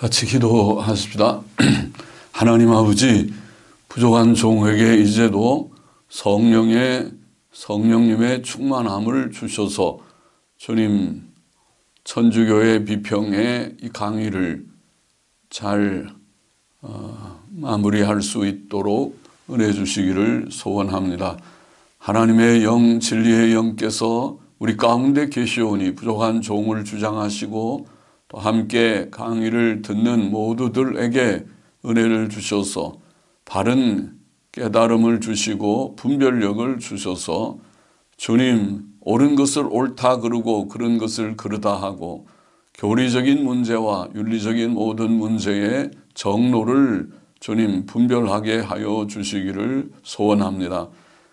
같이 기도하십시다. 하나님 아버지, 부족한 종에게 이제도 성령님의 충만함을 주셔서 주님 천주교의 비평의 이 강의를 잘 마무리할 수 있도록 은혜 주시기를 소원합니다. 하나님의 영, 진리의 영께서 우리 가운데 계시오니 부족한 종을 주장하시고 또 함께 강의를 듣는 모두들에게 은혜를 주셔서 바른 깨달음을 주시고 분별력을 주셔서 주님 옳은 것을 옳다 그르고 그른 것을 그르다 하고 교리적인 문제와 윤리적인 모든 문제의 정로를 주님 분별하게 하여 주시기를 소원합니다.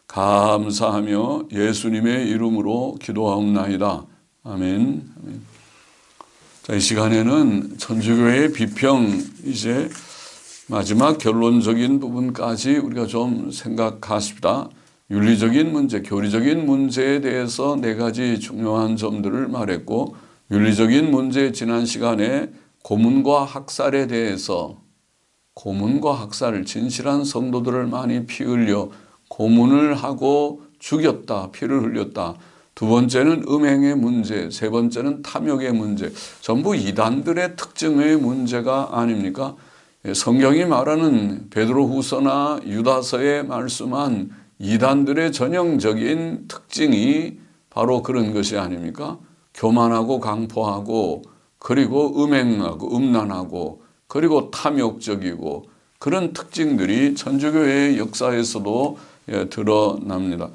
감사하며 예수님의 이름으로 기도하옵나이다. 아멘. 자, 이 시간에는 천주교의 비평 이제 마지막 결론적인 부분까지 우리가 좀 생각하십시다. 윤리적인 문제, 교리적인 문제에 대해서 네 가지 중요한 점들을 말했고, 윤리적인 문제 지난 시간에 고문과 학살에 대해서 고문과 학살, 진실한 성도들을 많이 피 흘려 고문을 하고 죽였다, 피를 흘렸다. 두 번째는 음행의 문제, 세 번째는 탐욕의 문제, 전부 이단들의 특징의 문제가 아닙니까? 성경이 말하는 베드로후서나 유다서에 말씀한 이단들의 전형적인 특징이 바로 그런 것이 아닙니까? 교만하고 강포하고 그리고 음행하고 음란하고 그리고 탐욕적이고 그런 특징들이 천주교의 역사에서도 드러납니다.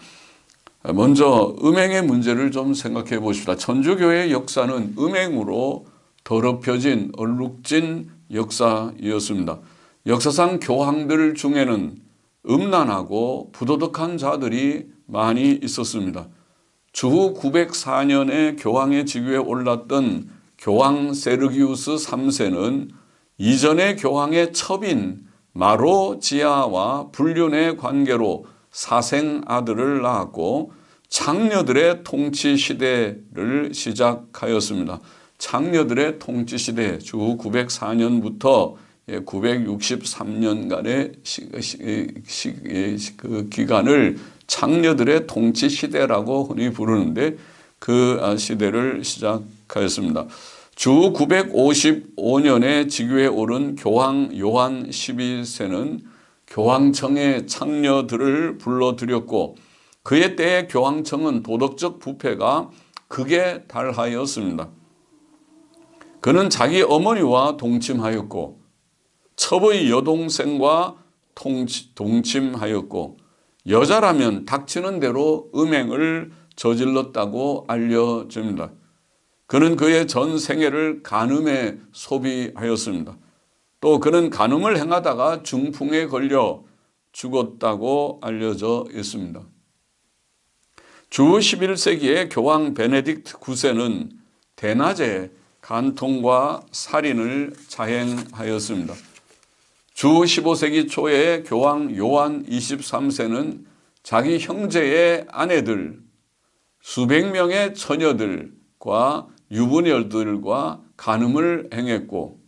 먼저 음행의 문제를 좀 생각해 보십시다. 천주교의 역사는 음행으로 더럽혀진 얼룩진 역사였습니다. 역사상 교황들 중에는 음란하고 부도덕한 자들이 많이 있었습니다. 주후 904년에 교황의 직위에 올랐던 교황 세르기우스 3세는 이전의 교황의 첩인 마로지아와 불륜의 관계로 사생 아들을 낳았고 창녀들의 통치 시대를 시작하였습니다. 창녀들의 통치 시대 주 904년부터 963년간의 그 기간을 창녀들의 통치 시대라고 흔히 부르는데 그 시대를 시작하였습니다. 주 955년에 직위에 오른 교황 요한 12세는 교황청에 창녀들을 불러들였고 그의 때의 교황청은 도덕적 부패가 극에 달하였습니다. 그는 자기 어머니와 동침하였고 첩의 여동생과 동침하였고 여자라면 닥치는 대로 음행을 저질렀다고 알려집니다. 그는 그의 전 생애를 간음에 소비하였습니다. 또 그는 간음을 행하다가 중풍에 걸려 죽었다고 알려져 있습니다. 주 11세기에 교황 베네딕트 9세는 대낮에 간통과 살인을 자행하였습니다. 주 15세기 초에 교황 요한 23세는 자기 형제의 아내들, 수백 명의 처녀들과 유부녀들과 간음을 행했고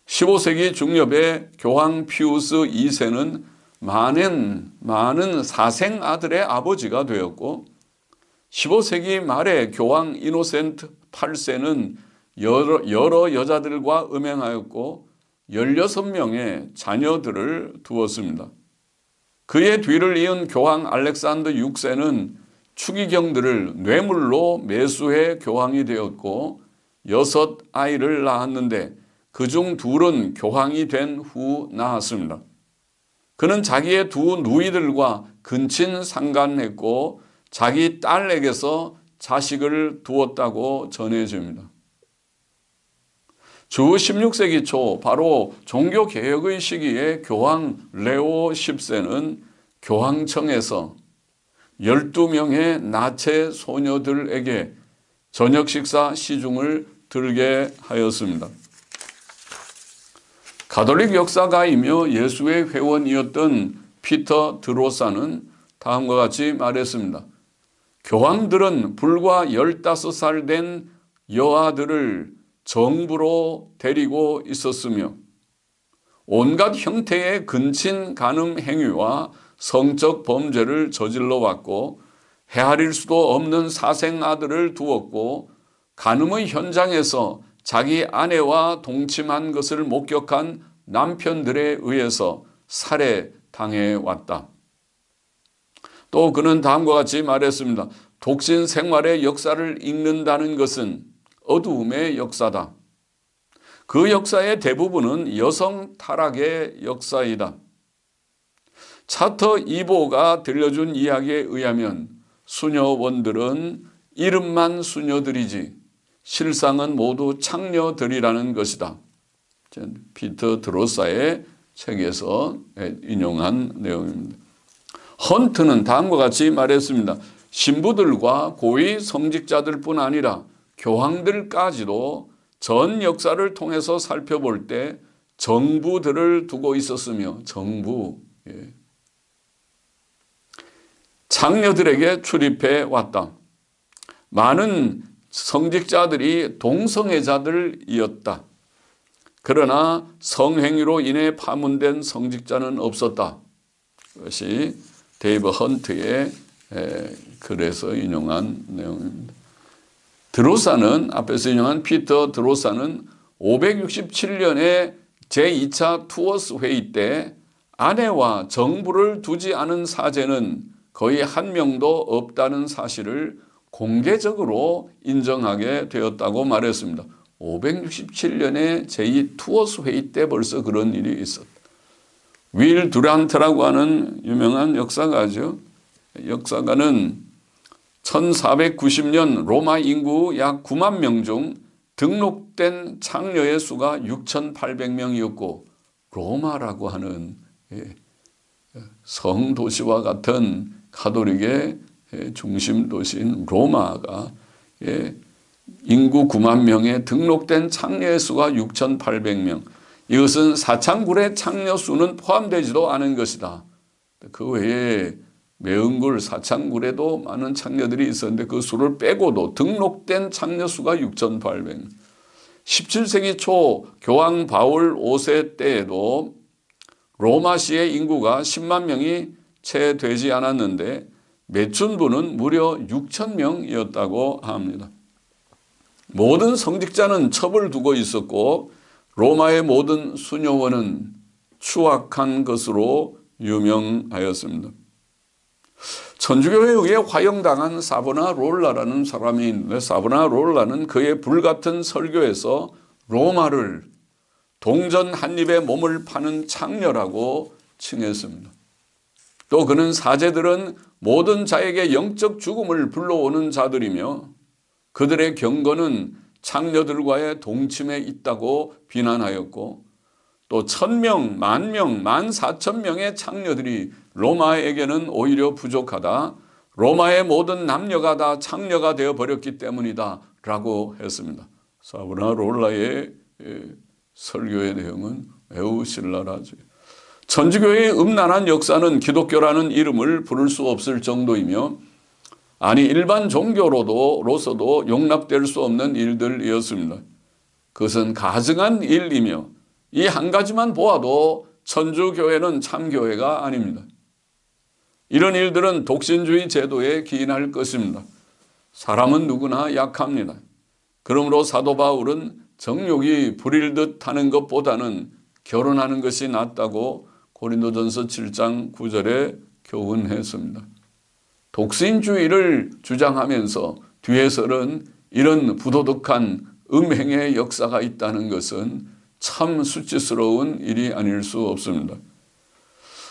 15세기 중엽에 교황 피우스 2세는 많은 사생 아들의 아버지가 되었고 15세기 말에 교황 이노센트 8세는 여러 여자들과 음행하였고 16명의 자녀들을 두었습니다. 그의 뒤를 이은 교황 알렉산더 6세는 추기경들을 뇌물로 매수해 교황이 되었고 6아이를 낳았는데 그중 둘은 교황이 된 후 낳았습니다. 그는 자기의 두 누이들과 근친 상간했고 자기 딸에게서 자식을 두었다고 전해집니다. 주 16세기 초 바로 종교개혁의 시기에 교황 레오 10세는 교황청에서 12명의 나체 소녀들에게 저녁 식사 시중을 들게 하였습니다. 가톨릭 역사가이며 예수의 회원이었던 피터 드로사는 다음과 같이 말했습니다. 교황들은 불과 15살 된 여아들을 정부로 데리고 있었으며 온갖 형태의 근친 간음 행위와 성적 범죄를 저질러 왔고 헤아릴 수도 없는 사생 아들을 두었고 간음의 현장에서 자기 아내와 동침한 것을 목격한 남편들에 의해서 살해당해 왔다. 또 그는 다음과 같이 말했습니다. 독신 생활의 역사를 읽는다는 것은 어두움의 역사다. 그 역사의 대부분은 여성 타락의 역사이다. 차터 이보가 들려준 이야기에 의하면 수녀원들은 이름만 수녀들이지 실상은 모두 창녀들이라는 것이다. 피터 드로사의 책에서 인용한 내용입니다. 헌트는 다음과 같이 말했습니다. 신부들과 고위 성직자들뿐 아니라 교황들까지도 전 역사를 통해서 살펴볼 때 정부들을 두고 있었으며 정부, 창녀들에게 출입해 왔다. 많은 성직자들이 동성애자들이었다. 그러나 성행위로 인해 파문된 성직자는 없었다. 그것이 데이브 헌트의 글에서 인용한 내용입니다. 드로사는 앞에서 인용한 피터 드로사는 567년에 제2차 투어스 회의 때 아내와 정부를 두지 않은 사제는 거의 한 명도 없다는 사실을 공개적으로 인정하게 되었다고 말했습니다. 567년에 제2 투어스 회의 때 벌써 그런 일이 있었다. 윌 두란트라고 하는 유명한 역사가죠. 역사가는 1490년 로마 인구 약 9만 명 중 등록된 창녀의 수가 6,800명이었고 로마라고 하는 성도시와 같은 가톨릭의 중심 도시인 로마가 인구 9만 명에 등록된 창녀의 수가 6,800명. 이것은 사창굴의 창녀 수는 포함되지도 않은 것이다. 그 외에 매은굴, 사창굴에도 많은 창녀들이 있었는데 그 수를 빼고도 등록된 창녀 수가 6,800명. 17세기 초 교황 바울 5세 때에도 로마시의 인구가 10만 명이 채 되지 않았는데 매춘부는 무려 6,000명이었다고 합니다. 모든 성직자는 첩을 두고 있었고 로마의 모든 수녀원은 추악한 것으로 유명하였습니다. 천주교에 의해 화형당한 사보나롤라라는 사람이 있는데 사보나롤라는 그의 불같은 설교에서 로마를 동전 한 입에 몸을 파는 창녀라고 칭했습니다. 또 그는 사제들은 모든 자에게 영적 죽음을 불러오는 자들이며 그들의 경건은 창녀들과의 동침에 있다고 비난하였고 또 1,000명, 10,000명, 14,000명의 창녀들이 로마에게는 오히려 부족하다. 로마의 모든 남녀가 다 창녀가 되어버렸기 때문이다 라고 했습니다. 사보나롤라의 설교의 내용은 매우 신랄하죠. 천주교의 음란한 역사는 기독교라는 이름을 부를 수 없을 정도이며 아니 일반 종교로서도 용납될 수 없는 일들이었습니다. 그것은 가증한 일이며 이 한 가지만 보아도 천주교회는 참교회가 아닙니다. 이런 일들은 독신주의 제도에 기인할 것입니다. 사람은 누구나 약합니다. 그러므로 사도 바울은 정욕이 부릴 듯 하는 것보다는 결혼하는 것이 낫다고 고린도전서 7장 9절에 교훈했습니다. 독신주의를 주장하면서 뒤에서는 이런 부도덕한 음행의 역사가 있다는 것은 참 수치스러운 일이 아닐 수 없습니다.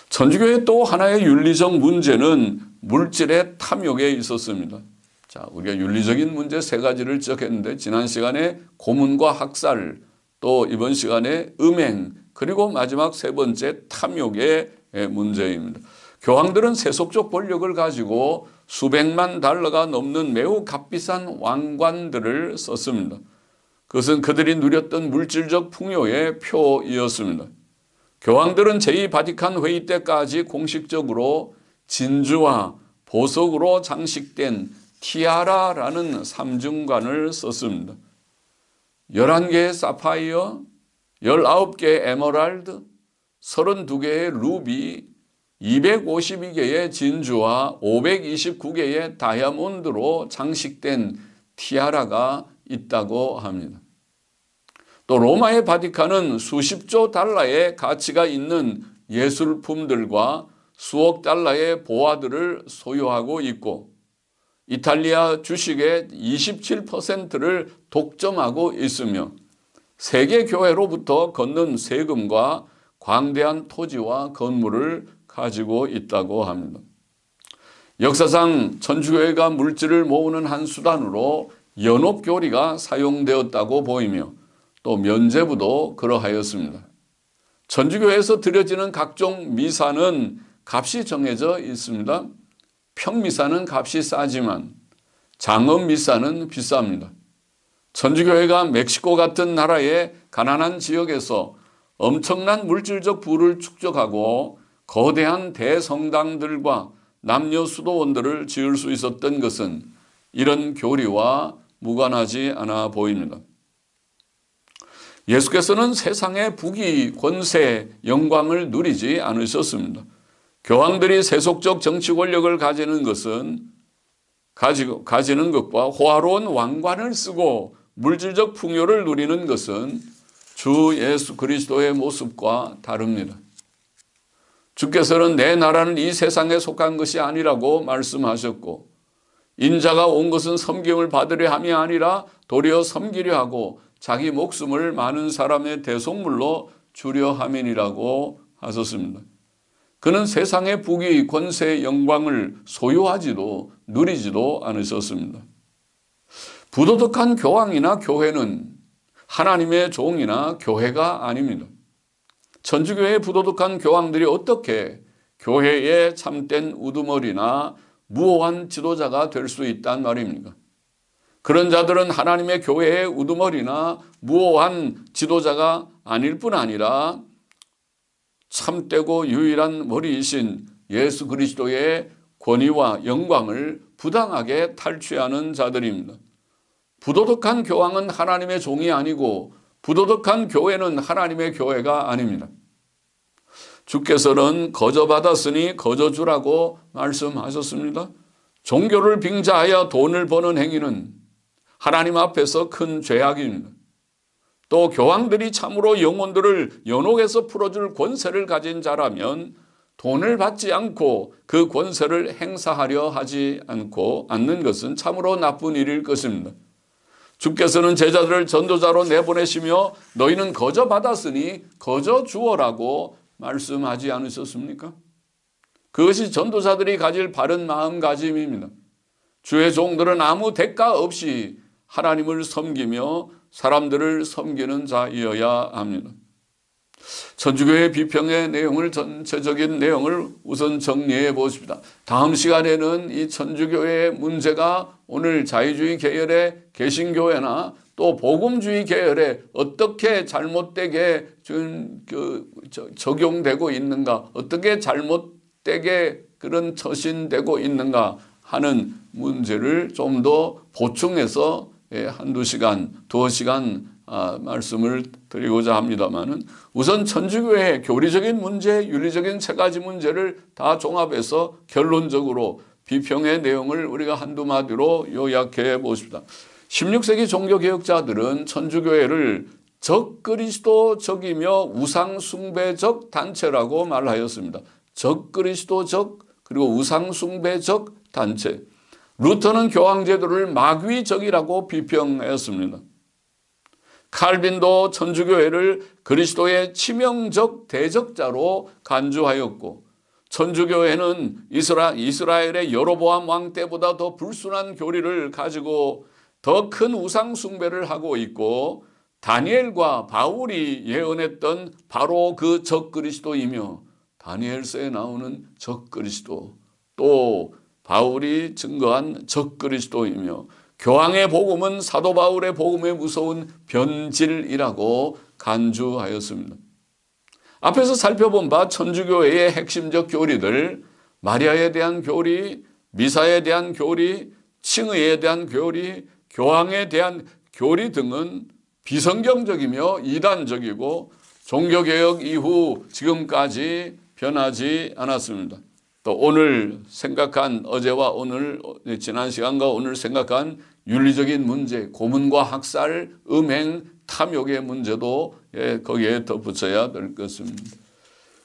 천주교의 또 하나의 윤리적 문제는 물질의 탐욕에 있었습니다. 자, 우리가 윤리적인 문제 세 가지를 지적했는데 지난 시간에 고문과 학살, 또 이번 시간에 음행, 그리고 마지막 세 번째 탐욕의 문제입니다. 교황들은 세속적 권력을 가지고 수백만 달러가 넘는 매우 값비싼 왕관들을 썼습니다. 그것은 그들이 누렸던 물질적 풍요의 표이었습니다. 교황들은 제2바티칸 회의 때까지 공식적으로 진주와 보석으로 장식된 티아라라는 삼중관을 썼습니다. 11개의 사파이어, 19개의 에메랄드, 32개의 루비, 252개의 진주와 529개의 다이아몬드로 장식된 티아라가 있다고 합니다. 또 로마의 바티칸은 수십조 달러의 가치가 있는 예술품들과 수억 달러의 보화들을 소유하고 있고 이탈리아 주식의 27%를 독점하고 있으며 세계 교회로부터 걷는 세금과 광대한 토지와 건물을 가지고 있다고 합니다. 역사상 천주교회가 물질을 모으는 한 수단으로 연옥교리가 사용되었다고 보이며 또 면죄부도 그러하였습니다. 천주교회에서 드려지는 각종 미사는 값이 정해져 있습니다. 평미사는 값이 싸지만 장엄미사는 비쌉니다. 천주교회가 멕시코 같은 나라의 가난한 지역에서 엄청난 물질적 부를 축적하고 거대한 대성당들과 남녀 수도원들을 지을 수 있었던 것은 이런 교리와 무관하지 않아 보입니다. 예수께서는 세상의 부귀, 권세, 영광을 누리지 않으셨습니다. 교황들이 세속적 정치 권력을 가지는 것과 호화로운 왕관을 쓰고 물질적 풍요를 누리는 것은 주 예수 그리스도의 모습과 다릅니다. 주께서는 내 나라는 이 세상에 속한 것이 아니라고 말씀하셨고 인자가 온 것은 섬김을 받으려 함이 아니라 도리어 섬기려 하고 자기 목숨을 많은 사람의 대속물로 주려 함이니라고 하셨습니다. 그는 세상의 부귀, 권세, 영광을 소유하지도 누리지도 않으셨습니다. 부도덕한 교황이나 교회는 하나님의 종이나 교회가 아닙니다. 천주교회의 부도덕한 교황들이 어떻게 교회의 참된 우두머리나 무오한 지도자가 될 수 있단 말입니까? 그런 자들은 하나님의 교회의 우두머리나 무오한 지도자가 아닐 뿐 아니라 참되고 유일한 머리이신 예수 그리스도의 권위와 영광을 부당하게 탈취하는 자들입니다. 부도덕한 교황은 하나님의 종이 아니고 부도덕한 교회는 하나님의 교회가 아닙니다. 주께서는 거저 받았으니 거저 주라고 말씀하셨습니다. 종교를 빙자하여 돈을 버는 행위는 하나님 앞에서 큰 죄악입니다. 또 교황들이 참으로 영혼들을 연옥에서 풀어줄 권세를 가진 자라면 돈을 받지 않고 그 권세를 행사하려 하지 않는 것은 참으로 나쁜 일일 것입니다. 주께서는 제자들을 전도자로 내보내시며 너희는 거저 받았으니 거저 주어라고 말씀하지 않으셨습니까? 그것이 전도자들이 가질 바른 마음가짐입니다. 주의 종들은 아무 대가 없이 하나님을 섬기며 사람들을 섬기는 자이어야 합니다. 천주교의 비평의 내용을 전체적인 내용을 우선 정리해 보십시다. 다음 시간에는 이 천주교의 문제가 오늘 자유주의 계열의 개신교회나 또 복음주의 계열에 어떻게 잘못되게 적용되고 있는가, 어떻게 잘못되게 그런 처신되고 있는가 하는 문제를 좀 더 보충해서 한두 시간, 두어 시간 말씀을 드리고자 합니다만은 우선 천주교의 교리적인 문제, 윤리적인 세 가지 문제를 다 종합해서 결론적으로 비평의 내용을 우리가 한두 마디로 요약해 보십시다. 16세기 종교개혁자들은 천주교회를 적그리스도적이며 우상숭배적 단체라고 말하였습니다. 적그리스도적 그리고 우상숭배적 단체. 루터는 교황제도를 마귀적이라고 비평하였습니다. 칼빈도 천주교회를 그리스도의 치명적 대적자로 간주하였고 천주교회는 이스라엘의 여로보암 왕 때보다 더 불순한 교리를 가지고 더 큰 우상 숭배를 하고 있고 다니엘과 바울이 예언했던 바로 그 적그리스도이며 다니엘서에 나오는 적그리스도 또 바울이 증거한 적그리스도이며 교황의 복음은 사도 바울의 복음에 무서운 변질이라고 간주하였습니다. 앞에서 살펴본 바 천주교회의 핵심적 교리들, 마리아에 대한 교리, 미사에 대한 교리, 칭의에 대한 교리, 교황에 대한 교리 등은 비성경적이며 이단적이고 종교개혁 이후 지금까지 변하지 않았습니다. 또 오늘 생각한 어제와 오늘 지난 시간과 오늘 생각한 윤리적인 문제, 고문과 학살, 음행, 탐욕의 문제도 거기에 덧붙여야 될 것입니다.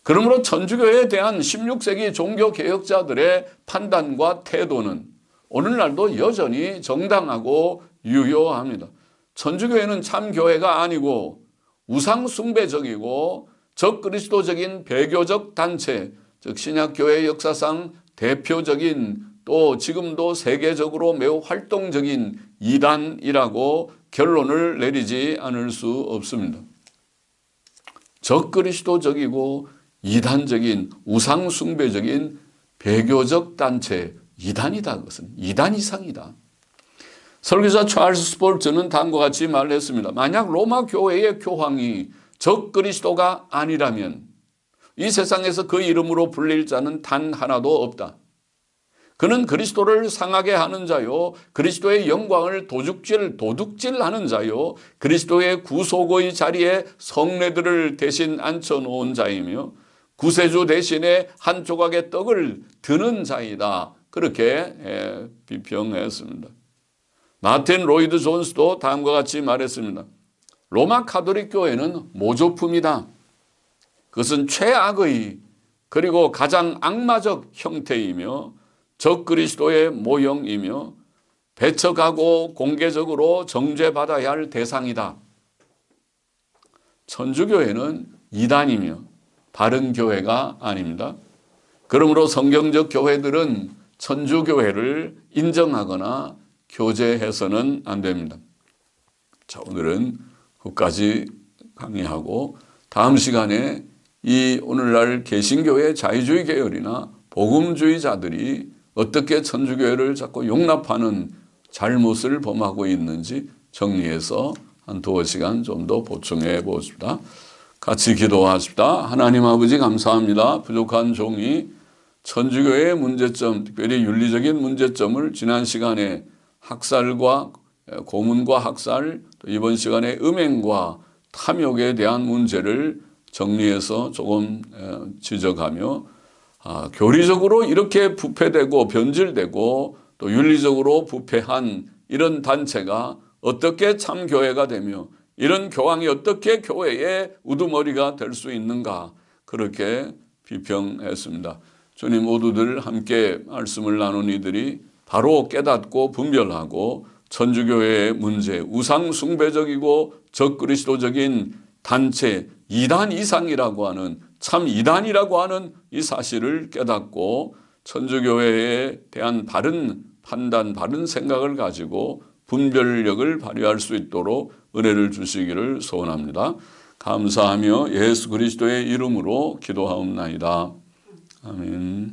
그러므로 천주교에 대한 16세기 종교개혁자들의 판단과 태도는 오늘날도 여전히 정당하고 유효합니다. 천주교회는 참교회가 아니고 우상숭배적이고 적그리스도적인 배교적 단체, 즉 신약교회 역사상 대표적인 또 지금도 세계적으로 매우 활동적인 이단이라고 결론을 내리지 않을 수 없습니다. 적그리스도적이고 이단적인 우상숭배적인 배교적 단체, 이단이다. 그것은 이단 이상이다. 설교자 찰스 스폴트는 다음과 같이 말했습니다. 만약 로마 교회의 교황이 적그리스도가 아니라면 이 세상에서 그 이름으로 불릴 자는 단 하나도 없다. 그는 그리스도를 상하게 하는 자요, 그리스도의 영광을 도둑질하는 자요, 그리스도의 구속의 자리에 성례들을 대신 앉혀놓은 자이며 구세주 대신에 한 조각의 떡을 드는 자이다. 그렇게 비평했습니다. 마틴 로이드 존스도 다음과 같이 말했습니다. 로마 가톨릭 교회는 모조품이다. 그것은 최악의 그리고 가장 악마적 형태이며 적그리스도의 모형이며 배척하고 공개적으로 정죄받아야 할 대상이다. 천주교회는 이단이며 바른 교회가 아닙니다. 그러므로 성경적 교회들은 천주교회를 인정하거나 교제해서는 안 됩니다. 자, 오늘은 끝까지 강의하고 다음 시간에 이 오늘날 개신교의 자유주의 계열이나 복음주의자들이 어떻게 천주교회를 자꾸 용납하는 잘못을 범하고 있는지 정리해서 한 두어 시간 좀 더 보충해 보십시다. 같이 기도하십시다. 하나님 아버지 감사합니다. 부족한 종이 천주교의 문제점, 특별히 윤리적인 문제점을 지난 시간에 학살과 고문과 학살, 또 이번 시간에 음행과 탐욕에 대한 문제를 정리해서 조금 지적하며 교리적으로 이렇게 부패되고 변질되고 또 윤리적으로 부패한 이런 단체가 어떻게 참교회가 되며 이런 교황이 어떻게 교회의 우두머리가 될 수 있는가 그렇게 비평했습니다. 주님 모두들 함께 말씀을 나눈 이들이 바로 깨닫고 분별하고 천주교회의 문제, 우상숭배적이고 적그리스도적인 단체, 이단 이상이라고 하는 참 이단이라고 하는 이 사실을 깨닫고 천주교회에 대한 바른 판단, 바른 생각을 가지고 분별력을 발휘할 수 있도록 은혜를 주시기를 소원합니다. 감사하며 예수 그리스도의 이름으로 기도하옵나이다. 아멘.